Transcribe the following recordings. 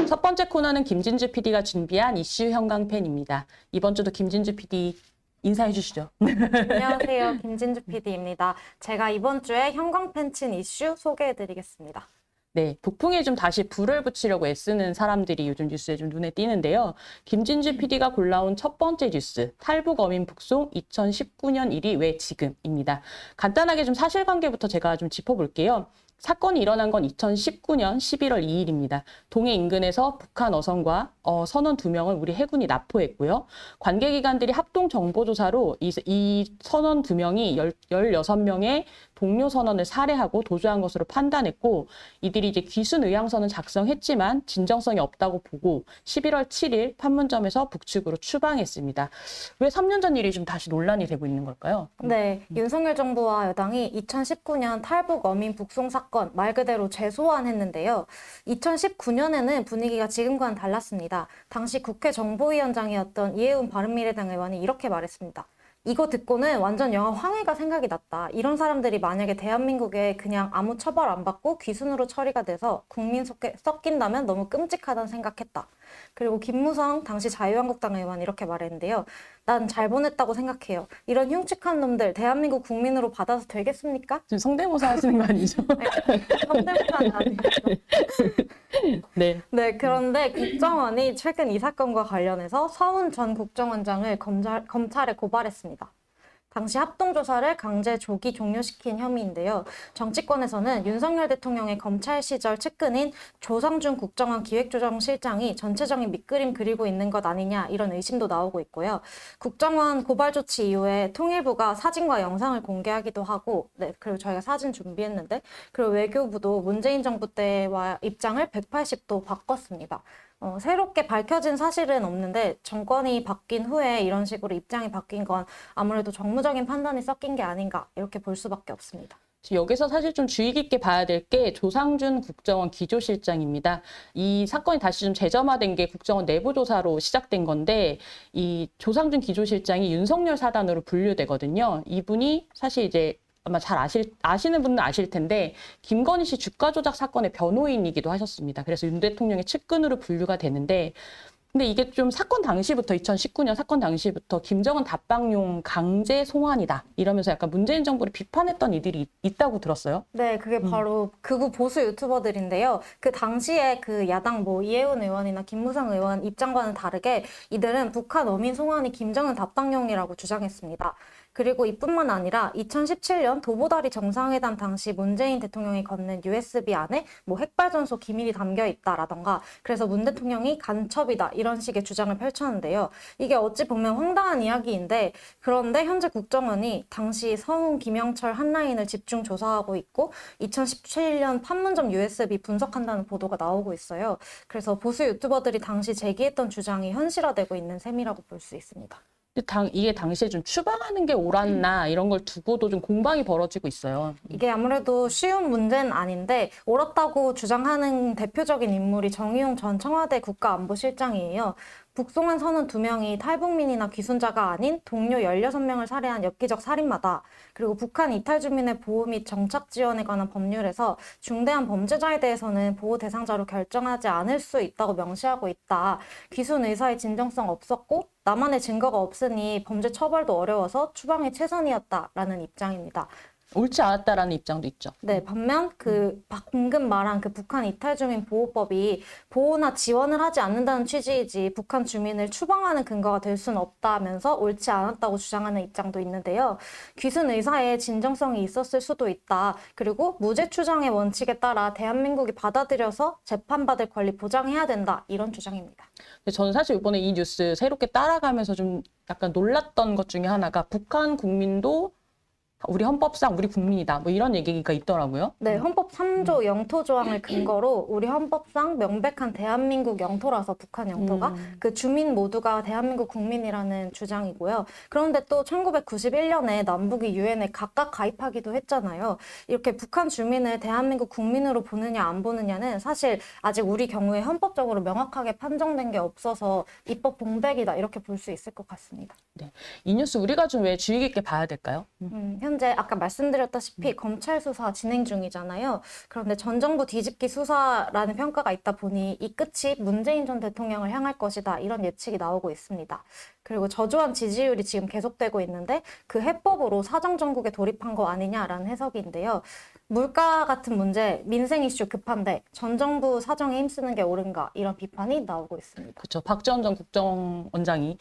첫 번째 코너는 김진주 PD가 준비한 이슈 형광펜입니다. 이번 주도 김진주 PD 인사해 주시죠. 안녕하세요. 김진주 PD입니다. 제가 이번 주에 형광펜 친 이슈 소개해드리겠습니다. 네, 북풍에 좀 다시 불을 붙이려고 애쓰는 사람들이 요즘 뉴스에 좀 눈에 띄는데요. 김진주 PD가 골라온 첫 번째 뉴스, 탈북 어민 북송 2019년 1위 왜 지금입니다. 간단하게 좀 사실관계부터 제가 좀 짚어볼게요. 사건이 일어난 건 2019년 11월 2일입니다. 동해 인근에서 북한 어선과 선원 2명을 우리 해군이 납포했고요. 관계기관들이 합동정보조사로 이 선원 2명이 16명의 동료 선원을 살해하고 도주한 것으로 판단했고, 이들이 이제 귀순 의향서는 작성했지만 진정성이 없다고 보고 11월 7일 판문점에서 북측으로 추방했습니다. 왜 3년 전 일이 좀 다시 논란이 되고 있는 걸까요? 네, 윤석열 정부와 여당이 2019년 탈북 어민 북송 사건 말 그대로 재소환했는데요. 2019년에는 분위기가 지금과는 달랐습니다. 당시 국회 정보위원장이었던 이해운 바른미래당 의원이 이렇게 말했습니다. 이거 듣고는 완전 영화 황해가 생각이 났다. 이런 사람들이 만약에 대한민국에 그냥 아무 처벌 안 받고 귀순으로 처리가 돼서 국민 속에 섞인다면 너무 끔찍하다는 생각했다. 그리고 김무성 당시 자유한국당 의원 이렇게 말했는데요. 난 잘 보냈다고 생각해요. 이런 흉측한 놈들 대한민국 국민으로 받아서 되겠습니까? 지금 성대모사 하시는 거 아니죠? 성대모사는 아니죠. 네. 네, 그런데 국정원이 최근 이 사건과 관련해서 서훈 전 국정원장을 검찰에 고발했습니다. 당시 합동조사를 강제 조기 종료시킨 혐의인데요. 정치권에서는 윤석열 대통령의 검찰 시절 측근인 조상준 국정원 기획조정실장이 전체적인 밑그림 그리고 있는 것 아니냐 이런 의심도 나오고 있고요. 국정원 고발 조치 이후에 통일부가 사진과 영상을 공개하기도 하고, 네, 그리고 저희가 사진 준비했는데, 그리고 외교부도 문재인 정부 때와 입장을 180도 바꿨습니다. 새롭게 밝혀진 사실은 없는데 정권이 바뀐 후에 이런 식으로 입장이 바뀐 건 아무래도 정무적인 판단이 섞인 게 아닌가 이렇게 볼 수밖에 없습니다. 여기서 사실 좀 주의 깊게 봐야 될 게 조상준 국정원 기조실장입니다. 이 사건이 다시 좀 재점화된 게 국정원 내부 조사로 시작된 건데, 이 조상준 기조실장이 윤석열 사단으로 분류되거든요. 이분이 사실 이제 아마 잘 아시는 분은 아실 텐데 김건희 씨 주가 조작 사건의 변호인이기도 하셨습니다. 그래서 윤 대통령의 측근으로 분류가 되는데, 근데 이게 좀 사건 당시부터 2019년 사건 당시부터 김정은 답방용 강제 송환이다 이러면서 약간 문재인 정부를 비판했던 이들이 있다고 들었어요. 네, 그게 바로 극우 보수 유튜버들인데요. 그 당시에 그 야당 이해운 의원이나 김무성 의원 입장과는 다르게 이들은 북한 어민 송환이 김정은 답방용이라고 주장했습니다. 그리고 이뿐만 아니라 2017년 도보다리 정상회담 당시 문재인 대통령이 건넨 USB 안에 핵발전소 기밀이 담겨 있다라던가, 그래서 문 대통령이 간첩이다 이런 식의 주장을 펼쳤는데요. 이게 어찌 보면 황당한 이야기인데, 그런데 현재 국정원이 당시 서훈, 김영철 한 라인을 집중 조사하고 있고 2017년 판문점 USB 분석한다는 보도가 나오고 있어요. 그래서 보수 유튜버들이 당시 제기했던 주장이 현실화되고 있는 셈이라고 볼 수 있습니다. 이게 당시에 좀 추방하는 게 옳았나 이런 걸 두고도 좀 공방이 벌어지고 있어요. 이게 아무래도 쉬운 문제는 아닌데, 옳았다고 주장하는 대표적인 인물이 정의용 전 청와대 국가안보실장이에요. 북송한 선원 2명이 탈북민이나 귀순자가 아닌 동료 16명을 살해한 엽기적 살인마다. 그리고 북한 이탈 주민의 보호 및 정착 지원에 관한 법률에서 중대한 범죄자에 대해서는 보호 대상자로 결정하지 않을 수 있다고 명시하고 있다. 귀순 의사의 진정성 없었고 나만의 증거가 없으니 범죄 처벌도 어려워서 추방이 최선이었다라는 입장입니다. 옳지 않았다라는 입장도 있죠. 네, 반면 방금 말한 그 북한 이탈 주민 보호법이 보호나 지원을 하지 않는다는 취지이지 북한 주민을 추방하는 근거가 될 수는 없다면서 옳지 않았다고 주장하는 입장도 있는데요. 귀순 의사의 진정성이 있었을 수도 있다. 그리고 무죄 추정의 원칙에 따라 대한민국이 받아들여서 재판받을 권리 보장해야 된다. 이런 주장입니다. 근데 저는 사실 이번에 이 뉴스 새롭게 따라가면서 좀 약간 놀랐던 것 중에 하나가 북한 국민도 우리 헌법상 우리 국민이다 이런 얘기가 있더라고요. 네, 헌법 3조 영토 조항을 근거로 우리 헌법상 명백한 대한민국 영토라서 북한 영토가 그 주민 모두가 대한민국 국민이라는 주장이고요. 그런데 또 1991년에 남북이 유엔에 각각 가입하기도 했잖아요. 이렇게 북한 주민을 대한민국 국민으로 보느냐 안 보느냐는 사실 아직 우리 경우에 헌법적으로 명확하게 판정된 게 없어서 입법 공백이다 이렇게 볼 수 있을 것 같습니다. 네, 이 뉴스 우리가 좀 왜 주의 깊게 봐야 될까요? 현재 아까 말씀드렸다시피 검찰 수사 진행 중이잖아요. 그런데 전 정부 뒤집기 수사라는 평가가 있다 보니 이 끝이 문재인 전 대통령을 향할 것이다. 이런 예측이 나오고 있습니다. 그리고 저조한 지지율이 지금 계속되고 있는데 그 해법으로 사정 정국에 돌입한 거 아니냐라는 해석인데요. 물가 같은 문제, 민생 이슈 급한데 전 정부 사정에 힘쓰는 게 옳은가 이런 비판이 나오고 있습니다. 그렇죠. 박지원 전 국정원장이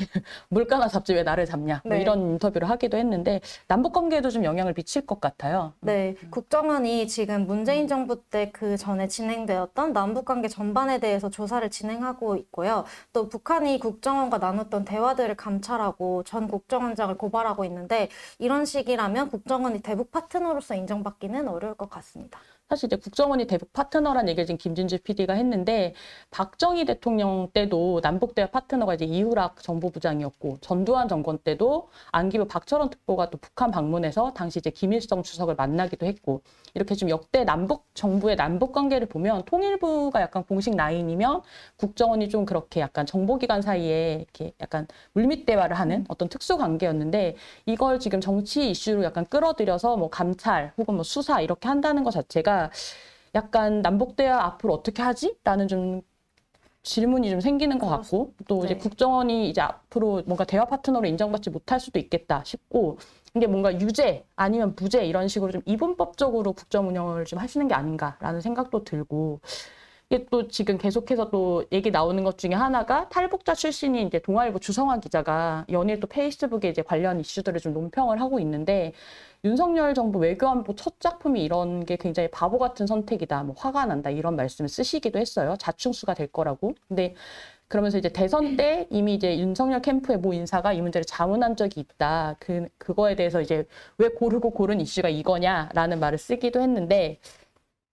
물가나 잡지 왜 나를 잡냐 뭐 네. 이런 인터뷰를 하기도 했는데 남북 관계에도 좀 영향을 미칠 것 같아요. 네, 국정원이 지금 문재인 정부 때 그 전에 진행되었던 남북관계 전반에 대해서 조사를 진행하고 있고요. 또 북한이 국정원과 나눴던 대화들을 감찰하고 전 국정원장을 고발하고 있는데 이런 식이라면 국정원이 대북 파트너로서 인정받기는 어려울 것 같습니다. 사실 이제 국정원이 대북 파트너란 얘기를 지금 김진주 PD가 했는데 박정희 대통령 때도 남북 대화 파트너가 이제 이후락 정보부장이었고 전두환 정권 때도 안기부 박철원 특보가 또 북한 방문해서 당시 이제 김일성 주석을 만나기도 했고 이렇게 좀 역대 남북 정부의 남북 관계를 보면 통일부가 약간 공식 라인이면 국정원이 좀 그렇게 약간 정보기관 사이에 이렇게 약간 물밑 대화를 하는 어떤 특수 관계였는데 이걸 지금 정치 이슈로 약간 끌어들여서 뭐 감찰 혹은 뭐 수사 이렇게 한다는 것 자체가 약간 남북 대화 앞으로 어떻게 하지? 라는 좀 질문이 좀 생기는 것 같고 또 이제 네. 국정원이 이제 앞으로 뭔가 대화 파트너로 인정받지 못할 수도 있겠다 싶고 이게 뭔가 유죄 아니면 무죄 이런 식으로 좀 이분법적으로 국정 운영을 좀 하시는 게 아닌가라는 생각도 들고 이게 또 지금 계속해서 또 얘기 나오는 것 중에 하나가 탈북자 출신인 이제 동아일보 주성환 기자가 연일 또 페이스북에 이제 관련 이슈들을 좀 논평을 하고 있는데 윤석열 정부 외교안보 첫 작품이 이런 게 굉장히 바보 같은 선택이다, 뭐 화가 난다 이런 말씀을 쓰시기도 했어요. 자충수가 될 거라고. 근데 그러면서 이제 대선 때 이미 이제 윤석열 캠프의 모 인사가 이 문제를 자문한 적이 있다. 그거에 대해서 이제 왜 고르고 고른 이슈가 이거냐라는 말을 쓰기도 했는데.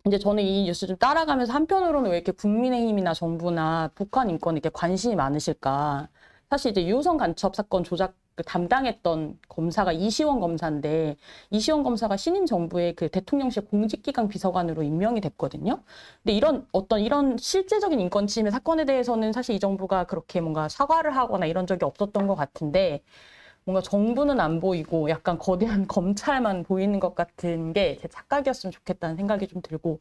이제 저는 이 뉴스 좀 따라가면서 한편으로는 왜 이렇게 국민의힘이나 정부나 북한 인권에 이렇게 관심이 많으실까. 사실 이제 유호성 간첩 사건 조작 담당했던 검사가 이시원 검사인데 이시원 검사가 신임 정부의 그 대통령실 공직기강 비서관으로 임명이 됐거든요. 근데 이런 실제적인 인권 침해 사건에 대해서는 사실 이 정부가 그렇게 뭔가 사과를 하거나 이런 적이 없었던 것 같은데 뭔가 정부는 안 보이고 약간 거대한 검찰만 보이는 것 같은 게 제 착각이었으면 좋겠다는 생각이 좀 들고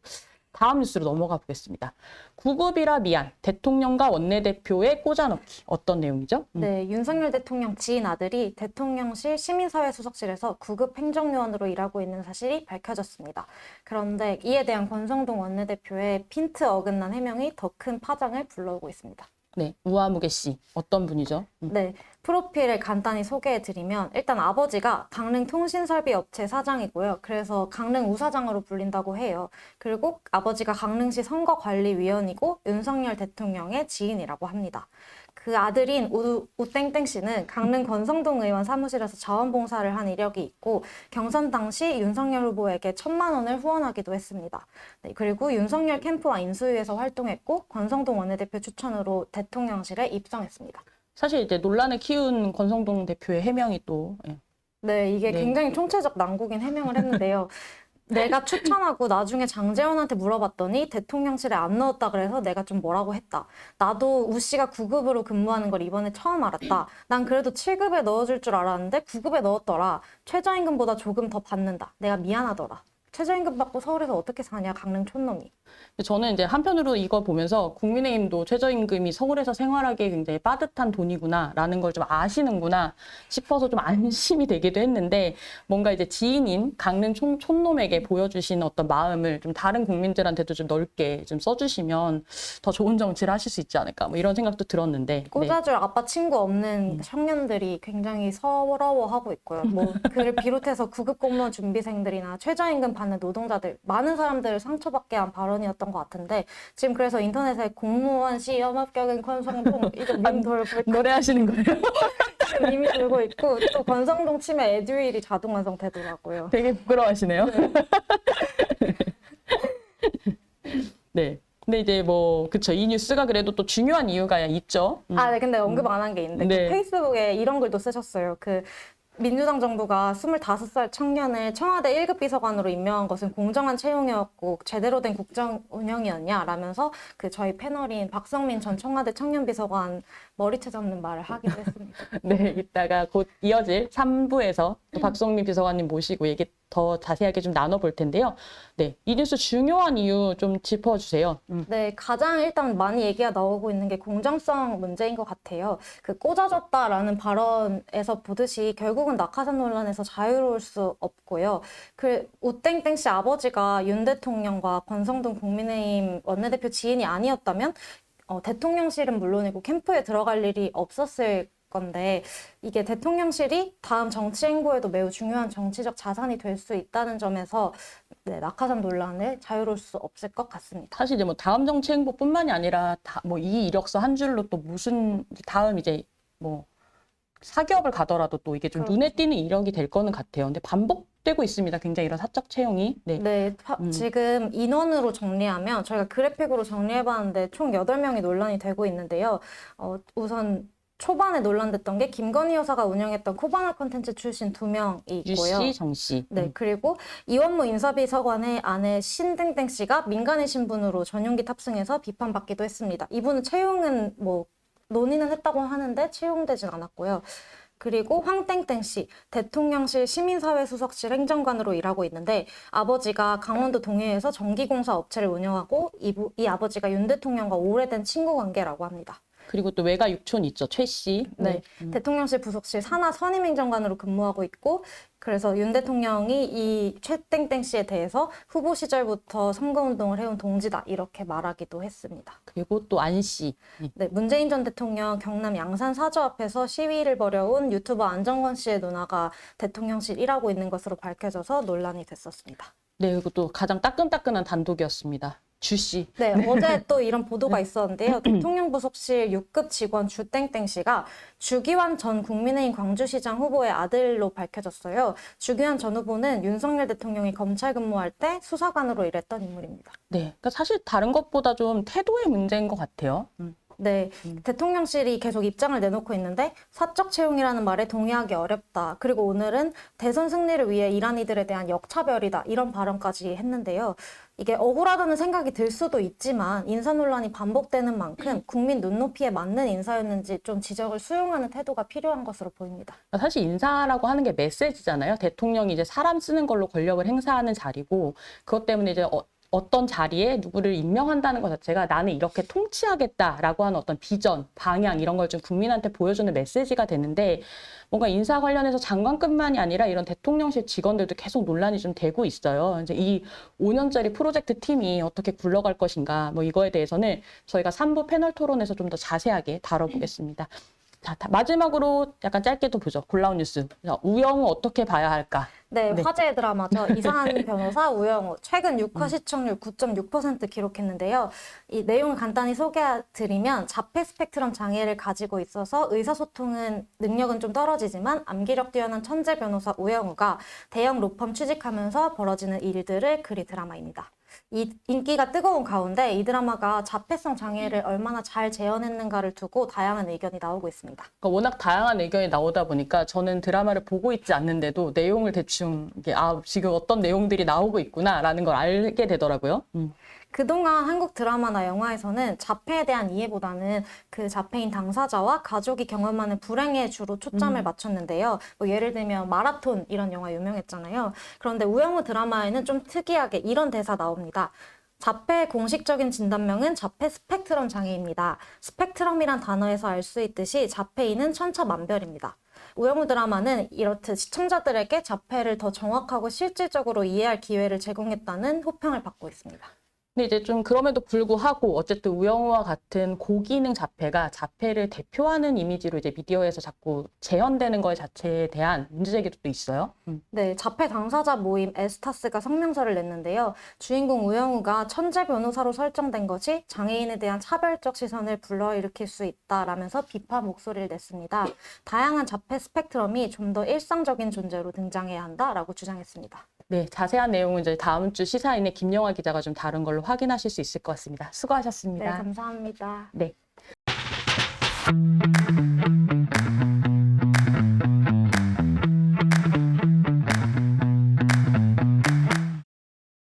다음 뉴스로 넘어가 보겠습니다. 구급이라 미안, 대통령과 원내대표의 꽂아넣기. 어떤 내용이죠? 네, 윤석열 대통령 지인 아들이 대통령실 시민사회수석실에서 구급 행정요원으로 일하고 있는 사실이 밝혀졌습니다. 그런데 이에 대한 권성동 원내대표의 핀트 어긋난 해명이 더 큰 파장을 불러오고 있습니다. 네, 우아무개 씨. 어떤 분이죠? 네, 프로필을 간단히 소개해드리면 일단 아버지가 강릉통신설비업체 사장이고요. 그래서 강릉 우사장으로 불린다고 해요. 그리고 아버지가 강릉시 선거관리위원이고 윤석열 대통령의 지인이라고 합니다. 그 아들인 우땡땡 씨는 강릉 권성동 의원 사무실에서 자원봉사를 한 이력이 있고 경선 당시 윤석열 후보에게 1,000만 원을 후원하기도 했습니다. 네, 그리고 윤석열 캠프와 인수위에서 활동했고 권성동 원내대표 추천으로 대통령실에 입성했습니다. 사실 이제 논란을 키운 권성동 대표의 해명이 또 네, 이게 네. 굉장히 총체적 난국인 해명을 했는데요. 내가 추천하고 나중에 장제원한테 물어봤더니 대통령실에 안 넣었다 그래서 내가 좀 뭐라고 했다. 나도 우 씨가 9급으로 근무하는 걸 이번에 처음 알았다. 난 그래도 7급에 넣어줄 줄 알았는데 9급에 넣었더라. 최저임금보다 조금 더 받는다. 내가 미안하더라. 최저임금 받고 서울에서 어떻게 사냐, 강릉 촌놈이. 저는 이제 한편으로 이거 보면서 국민의힘도 최저임금이 서울에서 생활하기에 굉장히 빠듯한 돈이구나라는 걸 좀 아시는구나 싶어서 좀 안심이 되기도 했는데 뭔가 이제 지인인 강릉 촌놈에게 보여주신 어떤 마음을 좀 다른 국민들한테도 좀 넓게 좀 써주시면 더 좋은 정치를 하실 수 있지 않을까 뭐 이런 생각도 들었는데 네. 꽂아줄 아빠 친구 없는 청년들이 굉장히 서러워하고 있고요. 뭐 그를 비롯해서 9급 공무원 준비생들이나 최저임금 받는 노동자들 많은 사람들을 상처받게 한 발언이었던 것 같은데 지금 그래서 인터넷에 공무원 시험 합격은 권성동 이거 밈 돌고 있고 노래하시는 거예요? 이미 돌고 있고 또 권성동 치면 에듀윌이 자동 완성되더라고요. 되게 부끄러워하시네요. 네. 근데 이제 뭐 그쵸 이 뉴스가 그래도 또 중요한 이유가 있죠. 아, 네, 근데 언급 안 한 게 있는데 네. 그 페이스북에 이런 글도 쓰셨어요. 그 민주당 정부가 25살 청년을 청와대 1급 비서관으로 임명한 것은 공정한 채용이었고 제대로 된 국정 운영이었냐라면서 그 저희 패널인 박성민 전 청와대 청년비서관 머리채 잡는 말을 하기도 했습니다. 네, 이따가 곧 이어질 3부에서 또 박성민 비서관님 모시고 얘기 더 자세하게 좀 나눠볼 텐데요. 네, 이 뉴스 중요한 이유 좀 짚어주세요. 네, 가장 일단 많이 얘기가 나오고 있는 게 공정성 문제인 것 같아요. 그 꽂아줬다라는 발언에서 보듯이 결국은 낙하산 논란에서 자유로울 수 없고요. 그 우땡땡 씨 아버지가 윤 대통령과 권성동 국민의힘 원내대표 지인이 아니었다면 대통령실은 물론이고 캠프에 들어갈 일이 없었을 건데 이게 대통령실이 다음 정치 행보에도 매우 중요한 정치적 자산이 될 수 있다는 점에서 네, 낙하산 논란을 자유로울 수 없을 것 같습니다. 사실 이제 뭐 다음 정치 행보뿐만이 아니라 뭐 이 이력서 한 줄로 또 무슨 다음 이제 뭐 사기업을 가더라도 또 이게 좀 눈에 띄는 이력이 될 거는 같아요. 근데 반복되고 있습니다. 굉장히 이런 사적 채용이. 네. 네, 지금 인원으로 정리하면 저희가 그래픽으로 정리해봤는데 총 8명이 논란이 되고 있는데요. 우선 초반에 논란됐던 게 김건희 여사가 운영했던 코바나 콘텐츠 출신 2명이 있고요. 유 씨, 정 씨. 네, 그리고 이원무 인사비서관의 아내 신땡땡 씨가 민간인 신분으로 전용기 탑승해서 비판받기도 했습니다. 이분은 채용은 뭐 논의는 했다고 하는데 채용되진 않았고요. 그리고 황땡땡 씨, 대통령실 시민사회수석실 행정관으로 일하고 있는데 아버지가 강원도 동해에서 전기공사 업체를 운영하고 이 아버지가 윤 대통령과 오래된 친구 관계라고 합니다. 그리고 또 외가 육촌 있죠. 최 씨. 네. 대통령실 부속실 산하 선임행정관으로 근무하고 있고 그래서 윤 대통령이 이 최땡땡 씨에 대해서 후보 시절부터 선거운동을 해온 동지다 이렇게 말하기도 했습니다. 그리고 또 안 씨. 네, 문재인 전 대통령 경남 양산 사저 앞에서 시위를 벌여온 유튜버 안정권 씨의 누나가 대통령실 일하고 있는 것으로 밝혀져서 논란이 됐었습니다. 네, 그리고 또 가장 따끈따끈한 단독이었습니다. 주 씨. 네, 어제 또 이런 보도가 있었는데요. 대통령 부속실 6급 직원 주땡땡 씨가 주기환 전 국민의힘 광주시장 후보의 아들로 밝혀졌어요. 주기환 전 후보는 윤석열 대통령이 검찰 근무할 때 수사관으로 일했던 인물입니다. 네, 그러니까 사실 다른 것보다 좀 태도의 문제인 것 같아요. 네, 대통령실이 계속 입장을 내놓고 있는데 사적 채용이라는 말에 동의하기 어렵다. 그리고 오늘은 대선 승리를 위해 일한 이들에 대한 역차별이다. 이런 발언까지 했는데요. 이게 억울하다는 생각이 들 수도 있지만 인사 논란이 반복되는 만큼 국민 눈높이에 맞는 인사였는지 좀 지적을 수용하는 태도가 필요한 것으로 보입니다. 사실 인사라고 하는 게 메시지잖아요. 대통령이 이제 사람 쓰는 걸로 권력을 행사하는 자리고 그것 때문에 이제 어떤 자리에 누구를 임명한다는 것 자체가 나는 이렇게 통치하겠다라고 하는 어떤 비전, 방향 이런 걸 좀 국민한테 보여주는 메시지가 되는데 뭔가 인사 관련해서 장관급만이 아니라 이런 대통령실 직원들도 계속 논란이 좀 되고 있어요. 이제 이 5년짜리 프로젝트 팀이 어떻게 굴러갈 것인가 뭐 이거에 대해서는 저희가 3부 패널 토론에서 좀 더 자세하게 다뤄보겠습니다. 자, 마지막으로 약간 짧게도 보죠. 골라온 뉴스. 우영우 어떻게 봐야 할까? 네, 네. 화제의 드라마죠. 이상한 변호사 우영우. 최근 6화 시청률 9.6% 기록했는데요. 이 내용을 간단히 소개해드리면 자폐 스펙트럼 장애를 가지고 있어서 의사소통은 능력은 좀 떨어지지만 암기력 뛰어난 천재 변호사 우영우가 대형 로펌 취직하면서 벌어지는 일들을 그린 드라마입니다. 이 인기가 뜨거운 가운데 이 드라마가 자폐성 장애를 얼마나 잘 재현했는가를 두고 다양한 의견이 나오고 있습니다. 그러니까 워낙 다양한 의견이 나오다 보니까 저는 드라마를 보고 있지 않는데도 내용을 대충 이게 지금 어떤 내용들이 나오고 있구나라는 걸 알게 되더라고요. 그동안 한국 드라마나 영화에서는 자폐에 대한 이해보다는 그 자폐인 당사자와 가족이 경험하는 불행에 주로 초점을 맞췄는데요. 뭐 예를 들면 마라톤 이런 영화 유명했잖아요. 그런데 우영우 드라마에는 좀 특이하게 이런 대사 나옵니다. 자폐의 공식적인 진단명은 자폐 스펙트럼 장애입니다. 스펙트럼이란 단어에서 알 수 있듯이 자폐인은 천차만별입니다. 우영우 드라마는 이렇듯 시청자들에게 자폐를 더 정확하고 실질적으로 이해할 기회를 제공했다는 호평을 받고 있습니다. 근데 이제 좀 그럼에도 불구하고 어쨌든 우영우와 같은 고기능 자폐가 자폐를 대표하는 이미지로 이제 미디어에서 자꾸 재현되는 것 자체에 대한 문제제기도 또 있어요. 네, 자폐 당사자 모임 에스타스가 성명서를 냈는데요. 주인공 우영우가 천재 변호사로 설정된 것이 장애인에 대한 차별적 시선을 불러일으킬 수 있다라면서 비판 목소리를 냈습니다. 다양한 자폐 스펙트럼이 좀 더 일상적인 존재로 등장해야 한다라고 주장했습니다. 네, 자세한 내용은 이제 다음 주 시사인의 김영하 기자가 좀 다른 걸로 확인하실 수 있을 것 같습니다. 수고하셨습니다. 네, 감사합니다. 네.